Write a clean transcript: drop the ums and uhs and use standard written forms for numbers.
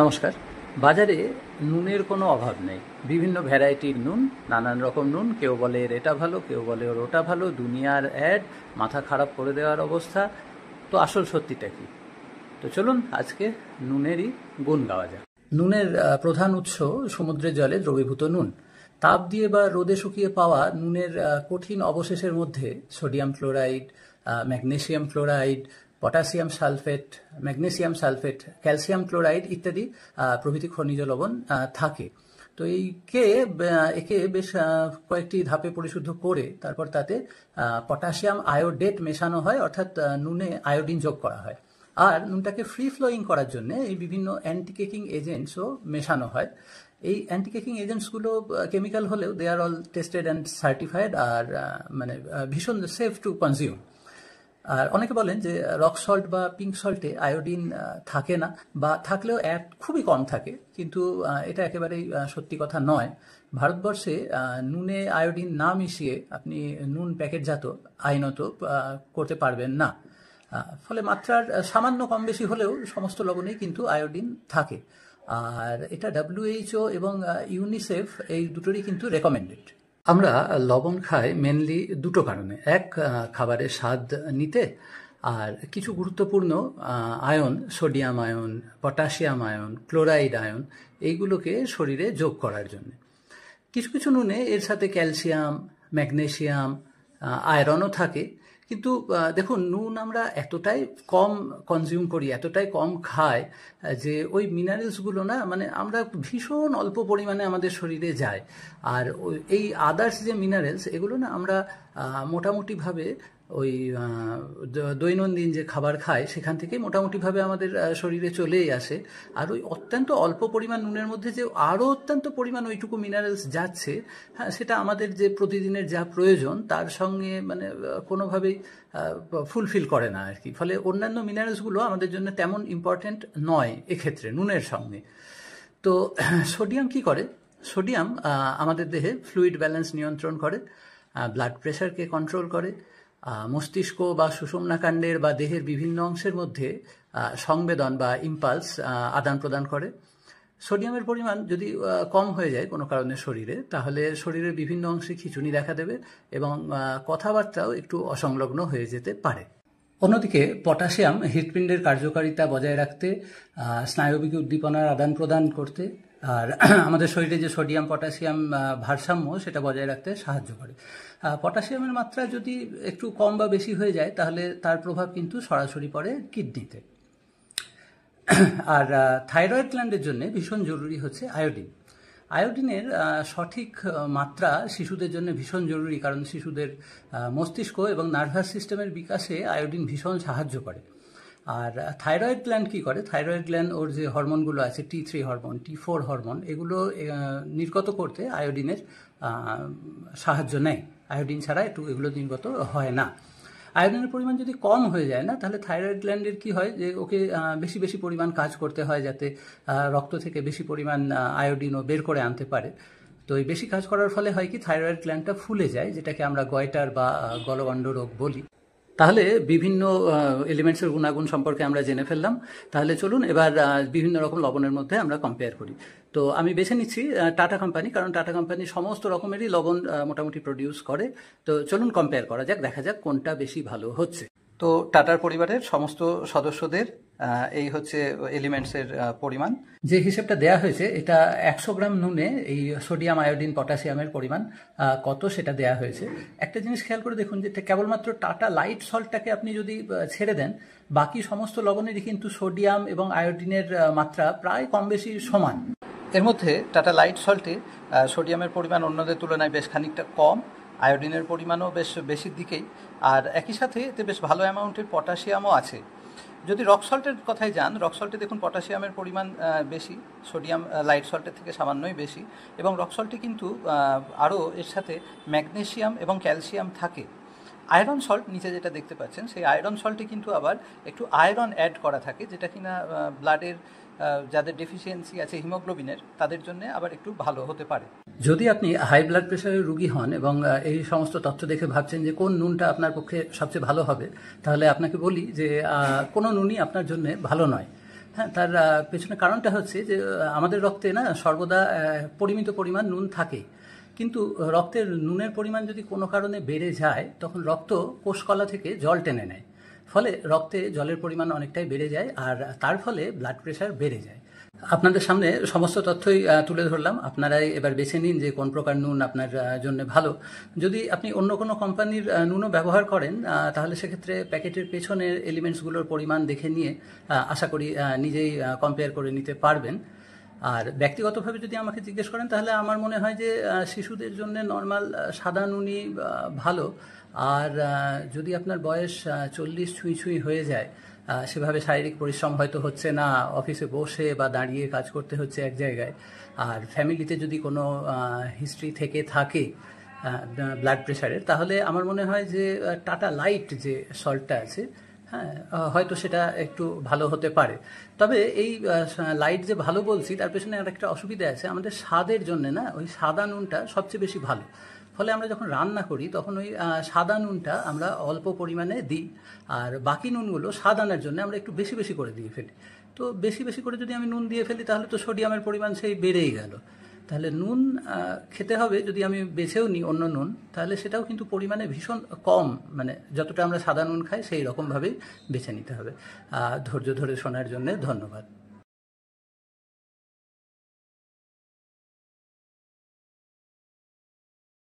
নমস্কার। বাজারে নুনের কোনো অভাব নেই। বিভিন্ন ভ্যারাইটির নুন, নানান রকম নুন। কেউ বলে এর এটা ভালো, কেউ বলে ওর ওটা ভালো। দুনিয়ার অ্যাড, মাথা খারাপ করে দেওয়ার অবস্থা। তো আসল সত্যিটা কি? তো চলুন আজকে নুনেরই গুণ গাওয়া যাক। নুনের প্রধান উৎস সমুদ্রের জলে দ্রবীভূত নুন। তাপ দিয়ে বা রোদে শুকিয়ে পাওয়া নুনের কঠিন অবশেষের মধ্যে sodium chloride, magnesium chloride, potassium sulphate, magnesium sulphate, calcium chloride ইত্যাদি প্রভৃতি খনিজ লবণ থাকে। তো একে বেশ কয়েকটি ধাপে পরিশুদ্ধ করে তারপর তাতে পটাশিয়াম আয়োডেট মেশানো হয়, অর্থাৎ নুনে আয়োডিন যোগ করা হয়। আর নুনটাকে ফ্রি ফ্লোয়িং করার জন্য এই বিভিন্ন অ্যান্টিকেকিং এজেন্টসও মেশানো হয়। এই অ্যান্টিকেকিং এজেন্টসগুলো কেমিক্যাল হলেও দে আর অল টেস্টেড অ্যান্ড সার্টিফাইড, আর ভীষণ সেফ টু কনজিউম। আর অনেকে বলেন যে রক সল্ট বা পিঙ্ক সল্টে আয়োডিন থাকে না, বা থাকলেও খুবই কম থাকে, কিন্তু এটা একেবারেই সত্যি কথা নয়। ভারতবর্ষে নুনে আয়োডিন না মিশিয়ে আপনি নুন প্যাকেটজাত আইনত করতে পারবেন না। ফলে মাত্রার সামান্য কম বেশি হলেও সমস্ত লবণেই কিন্তু আয়োডিন থাকে। আর এটা WHO এবং ইউনিসেফ এই দুটোরই কিন্তু রেকমেন্ডেড। আমরা লবণ খাই মেনলি দুটো কারণে। এক, খাবারের স্বাদ নিতে, আর কিছু গুরুত্বপূর্ণ ion, sodium ion, potassium ion, chloride ion, এইগুলোকে শরীরে যোগ করার জন্য। কিছু কিছু নুনে এর সাথে ক্যালসিয়াম, ম্যাগনেসিয়াম, আয়রনও থাকে। কিন্তু দেখুন, নুন আমরা এতটাই কম কনজিউম করি, এতটাই কম খাই, যে ওই মিনারেলসগুলো না, আমরা ভীষণ অল্প পরিমাণে আমাদের শরীরে যায়। আর এই আদার্স যে মিনারেলস, এগুলো না আমরা মোটামুটিভাবে ওই দৈনন্দিন যে খাবার খাই সেখান থেকে মোটামুটিভাবে আমাদের শরীরে চলেই আসে। আর ওই অত্যন্ত অল্প পরিমাণ নুনের মধ্যে যে আরও অত্যন্ত পরিমাণ ওইটুকু মিনারেলস যাচ্ছে, হ্যাঁ, সেটা আমাদের যে প্রতিদিনের যা প্রয়োজন তার সঙ্গে কোনোভাবেই ফুলফিল করে না আর কি। ফলে অন্যান্য মিনারেলসগুলো আমাদের জন্য তেমন ইম্পর্ট্যান্ট নয় এক্ষেত্রে নুনের সঙ্গে। তো সোডিয়াম কি করে? সোডিয়াম আমাদের দেহে ফ্লুইড ব্যালেন্স নিয়ন্ত্রণ করে, ব্লাড প্রেশারকে কন্ট্রোল করে, মস্তিষ্ক বা সুষুম্নাকাণ্ডের বা দেহের বিভিন্ন অংশের মধ্যে সংবেদন বা ইম্পালস আদান প্রদান করে। সোডিয়ামের পরিমাণ যদি কম হয়ে যায় কোনো কারণে শরীরে, তাহলে শরীরের বিভিন্ন অংশে খিঁচুনি দেখা দেবে এবং কথাবার্তাও একটু অসংলগ্ন হয়ে যেতে পারে। অন্যদিকে পটাশিয়াম হৃৎপিণ্ডের কার্যকারিতা বজায় রাখতে, স্নায়বিক উদ্দীপনার আদান প্রদান করতে, আর আমাদের শরীরে যে সোডিয়াম পটাশিয়াম ভারসাম্য সেটা বজায় রাখতে সাহায্য করে। পটাশিয়ামের মাত্রা যদি একটু কম বা বেশি হয়ে যায় তাহলে তার প্রভাব কিন্তু সরাসরি পড়ে কিডনিতে। আর থাইরয়েড গ্ল্যান্ডের জন্য ভীষণ জরুরি হচ্ছে আয়োডিন। আয়োডিনের সঠিক মাত্রা শিশুদের জন্য ভীষণ জরুরি, কারণ শিশুদের মস্তিষ্ক এবং নার্ভাস সিস্টেমের বিকাশে আয়োডিন ভীষণ সাহায্য করে। আর থাইরয়েড গ্ল্যান্ড কী করে? থাইরয়েড গ্ল্যান্ড ওর যে হরমোনগুলো আছে, T3 হরমোন, T4 হরমোন, এগুলো নির্গত করতে আয়োডিনের সাহায্য নেয়। আয়োডিন ছাড়া এগুলো নির্গত হয় না। আয়োডিনের পরিমাণ যদি কম হয়ে যায় না, তাহলে থাইরয়েড গ্ল্যান্ডের কী হয়, যে ওকে বেশি বেশি পরিমাণ কাজ করতে হয় যাতে রক্ত থেকে বেশি পরিমাণ আয়োডিনও বের করে আনতে পারে। তো এই বেশি কাজ করার ফলে হয় কি, থাইরয়েড গ্ল্যান্ডটা ফুলে যায়, যেটাকে আমরা গয়টার বা গলগণ্ড রোগ বলি। তাহলে বিভিন্ন এলিমেন্টসের গুণাগুণ সম্পর্কে আমরা জেনে ফেললাম। তাহলে চলুন এবার বিভিন্ন রকম লবণের মধ্যে আমরা কম্পেয়ার করি। তো আমি বেছে নিচ্ছি টাটা কোম্পানি, কারণ টাটা কোম্পানি সমস্ত রকমেরই লবণ মোটামুটি প্রডিউস করে। তো চলুন কম্পেয়ার করা যাক, দেখা যাক কোনটা বেশি ভালো হচ্ছে। তো টাটার পরিবারের সমস্ত সদস্যদের এই হচ্ছে এলিমেন্টসের পরিমাণ। যে হিসেবটা দেয়া হয়েছে, এটা 100 গ্রাম নুনে এই সোডিয়াম, আয়োডিন, পটাশিয়ামের পরিমাণ কত সেটা দেয়া হয়েছে। একটা জিনিস খেয়াল করে দেখুন, যে কেবলমাত্র টাটা লাইট সল্টটাকে আপনি যদি ছেড়ে দেন, বাকি সমস্ত লবণেরই কিন্তু সোডিয়াম এবং আয়োডিনের মাত্রা প্রায় কম বেশি সমান। এর মধ্যে টাটা লাইট সল্টে সোডিয়ামের পরিমাণ অন্যদের তুলনায় বেশ খানিকটা কম, আয়োডিনের পরিমাণও বেশ বেশির দিকেই, আর একই সাথে এতে বেশ ভালো অ্যামাউন্টের পটাশিয়ামও আছে। যদি রক সল্টের কথায় যান, রক সল্টে দেখুন পটাশিয়ামের পরিমাণ বেশি, সোডিয়াম লাইট সল্টের থেকে সামান্যই বেশি, এবং রক সল্টে কিন্তু আরও এর সাথে ম্যাগনেসিয়াম এবং ক্যালসিয়াম থাকে। আয়রন সল্ট নিচে যেটা দেখতে পাচ্ছেন, সেই আয়রন সল্টে কিন্তু আবার একটু আয়রন অ্যাড করা থাকে, যেটা কিনা ব্লাডের যাদের ডেফিসিয়েন্সি আছে হিমোগ্লোবিনের, তাদের জন্য আবার একটু ভালো হতে পারে। যদি আপনি হাই ব্লাড প্রেশারের রোগী হন এবং এই সমস্ত তথ্য দেখে ভাবছেন যে কোন নুনটা আপনার পক্ষে সবচেয়ে ভালো হবে, তাহলে আপনাকে বলি যে কোনো নুনই আপনার জন্য ভালো নয়। হ্যাঁ, তার পেছনে কারণটা হচ্ছে যে আমাদের রক্তে না সর্বদা পরিমিত পরিমাণ নুন থাকে, কিন্তু রক্তের নুনের পরিমাণ যদি কোনো কারণে বেড়ে যায় তখন রক্ত কোষকলা থেকে জল টেনে নেয়, ফলে রক্তে জলের পরিমাণ অনেকটাই বেড়ে যায়, আর তার ফলে ব্লাড প্রেশার বেড়ে যায়। আপনাদের সামনে সমস্ত তথ্যই তুলে ধরলাম, আপনারাই এবার বেছে নিন যে কোন প্রকার নুন আপনার জন্য ভালো। যদি আপনি অন্য কোনো কোম্পানির নুনও ব্যবহার করেন তাহলে সেক্ষেত্রে প্যাকেটের পেছনের এলিমেন্টসগুলোর পরিমাণ দেখে নিয়ে আশা করি নিজেই কম্পেয়ার করে নিতে পারবেন। আর ব্যক্তিগতভাবে যদি আমাকে জিজ্ঞেস করেন তাহলে আমার মনে হয় যে শিশুদের জন্য নর্মাল সাদা নুনই ভালো। আর যদি আপনার বয়স 40 ছুঁই ছুঁই হয়ে যায়, সেভাবে শারীরিক পরিশ্রম হয়তো হচ্ছে না, অফিসে বসে বা দাঁড়িয়ে কাজ করতে হচ্ছে এক জায়গায়, আর ফ্যামিলিতে যদি কোনো হিস্ট্রি থেকে থাকে ব্লাড প্রেশারের, তাহলে আমার মনে হয় যে টাটা লাইট যে সল্টটা আছে, হ্যাঁ, হয়তো সেটা একটু ভালো হতে পারে। তবে এই লাইট যে ভালো বলছি তার পেছনে আর একটা অসুবিধা আছে, আমাদের স্বাদের জন্য না ওই সাদা নুনটা সবচেয়ে বেশি ভালো। ফলে আমরা যখন রান্না করি তখন ওই সাদা নুনটা আমরা অল্প পরিমাণে দিই, আর বাকি নুনগুলো স্বাদ আনার জন্য আমরা একটু বেশি বেশি করে দিয়ে ফেলি। তো বেশি বেশি করে যদি আমি নুন দিয়ে ফেলি তাহলে তো সোডিয়ামের পরিমাণ সেই বেড়েই গেল। তাহলে নুন খেতে হবে, যদি আমি বেছেও নিই অন্য নুন, তাহলে সেটাও কিন্তু পরিমাণে ভীষণ কম, মানে যতটা আমরা সাদা নুন খাই সেই রকমভাবেই বেছে নিতে হবে। ধৈর্য ধরে শোনার জন্য ধন্যবাদ।